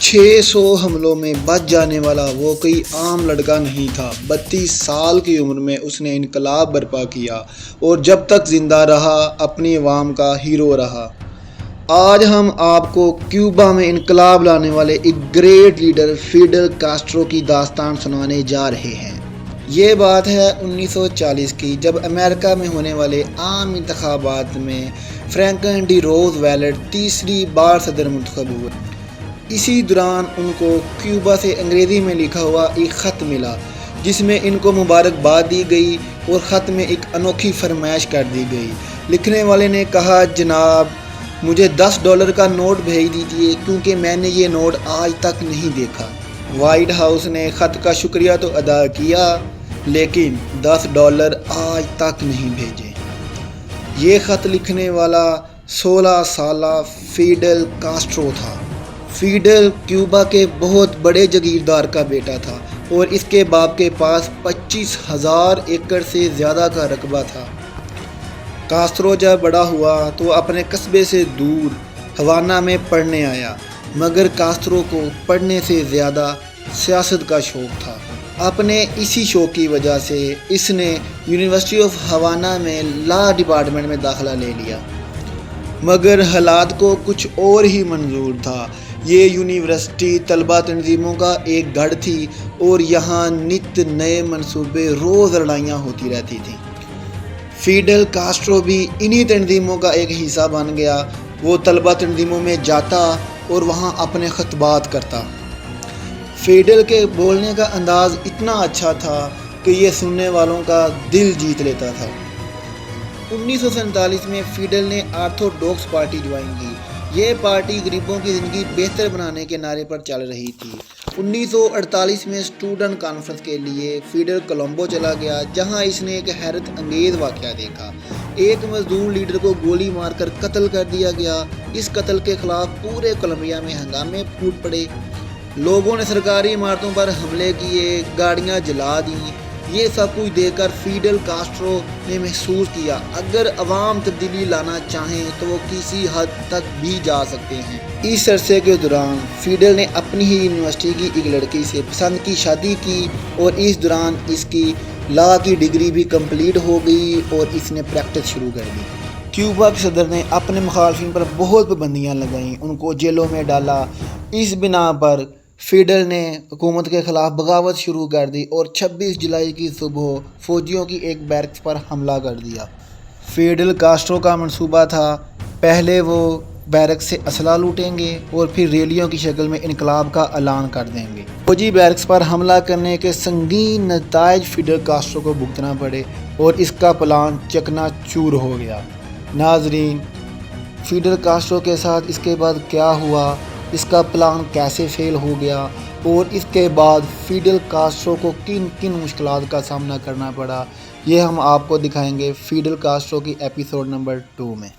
600 حملوں میں بچ جانے والا وہ کوئی عام لڑکا نہیں تھا۔ 32 سال کی عمر میں اس نے انقلاب برپا کیا اور جب تک زندہ رہا اپنی عوام کا ہیرو رہا۔ آج ہم آپ کو کیوبا میں انقلاب لانے والے ایک گریٹ لیڈر فیڈل کاسٹرو کی داستان سنانے جا رہے ہیں۔ یہ بات ہے 1940 کی، جب امریکہ میں ہونے والے عام انتخابات میں فرینکلن ڈی روز ویلٹ تیسری بار صدر منتخب ہوئے۔ اسی دوران ان کو کیوبا سے انگریزی میں لکھا ہوا ایک خط ملا جس میں ان کو مبارکباد دی گئی اور خط میں ایک انوکھی فرمائش کر دی گئی۔ لکھنے والے نے کہا، جناب مجھے $10 کا نوٹ بھیج دیجیے کیونکہ میں نے یہ نوٹ آج تک نہیں دیکھا۔ وائٹ ہاؤس نے خط کا شکریہ تو ادا کیا لیکن $10 آج تک نہیں بھیجے۔ یہ خط لکھنے والا 16 سالہ فیڈل کاسٹرو تھا۔ فیڈل کیوبا کے بہت بڑے جاگیردار کا بیٹا تھا اور اس کے باپ کے پاس 25,000 ایکڑ سے زیادہ کا رقبہ تھا۔ کاسٹرو جب بڑا ہوا تو اپنے قصبے سے دور ہوانا میں پڑھنے آیا، مگر کاسٹرو کو پڑھنے سے زیادہ سیاست کا شوق تھا۔ اپنے اسی شوق کی وجہ سے اس نے یونیورسٹی آف ہوانا میں لا ڈپارٹمنٹ میں داخلہ لے لیا، مگر حالات کو کچھ اور ہی منظور تھا۔ یہ یونیورسٹی طلبہ تنظیموں کا ایک گڑھ تھی اور یہاں نت نئے منصوبے، روز لڑائیاں ہوتی رہتی تھیں۔ فیڈل کاسٹرو بھی انہی تنظیموں کا ایک حصہ بن گیا۔ وہ طلبہ تنظیموں میں جاتا اور وہاں اپنے خطبات کرتا۔ فیڈل کے بولنے کا انداز اتنا اچھا تھا کہ یہ سننے والوں کا دل جیت لیتا تھا۔ 1947 میں فیڈل نے آرتھوڈوکس پارٹی جوائن کی۔ یہ پارٹی غریبوں کی زندگی بہتر بنانے کے نعرے پر چل رہی تھی۔ 1948 میں اسٹوڈنٹ کانفرنس کے لیے فیڈل کولمبو چلا گیا، جہاں اس نے ایک حیرت انگیز واقعہ دیکھا۔ ایک مزدور لیڈر کو گولی مار کر قتل کر دیا گیا۔ اس قتل کے خلاف پورے کولمبیا میں ہنگامے پھوٹ پڑے۔ لوگوں نے سرکاری عمارتوں پر حملے کیے، گاڑیاں جلا دیں۔ یہ سب کچھ دیکھ کر فیڈل کاسٹرو نے محسوس کیا، اگر عوام تبدیلی لانا چاہیں تو وہ کسی حد تک بھی جا سکتے ہیں۔ اس عرصے کے دوران فیڈل نے اپنی ہی یونیورسٹی کی ایک لڑکی سے پسند کی شادی کی اور اس دوران اس کی لا کی ڈگری بھی کمپلیٹ ہو گئی اور اس نے پریکٹس شروع کر دی۔ کیوبا کے صدر نے اپنے مخالفین پر بہت پابندیاں لگائیں، ان کو جیلوں میں ڈالا۔ اس بنا پر فیڈل نے حکومت کے خلاف بغاوت شروع کر دی اور 26 جولائی کی صبح فوجیوں کی ایک بیرکس پر حملہ کر دیا۔ فیڈل کاسٹرو کا منصوبہ تھا، پہلے وہ بیرکس سے اسلحہ لوٹیں گے اور پھر ریلیوں کی شکل میں انقلاب کا اعلان کر دیں گے۔ فوجی بیرکس پر حملہ کرنے کے سنگین نتائج فیڈل کاسٹرو کو بھگتنا پڑے اور اس کا پلان چکنا چور ہو گیا۔ ناظرین، فیڈل کاسٹرو کے ساتھ اس کے بعد کیا ہوا، اس کا پلان کیسے فیل ہو گیا اور اس کے بعد فیڈل کاسٹرو کو کن کن مشکلات کا سامنا کرنا پڑا، یہ ہم آپ کو دکھائیں گے فیڈل کاسٹرو کی ایپیسوڈ نمبر 2 میں۔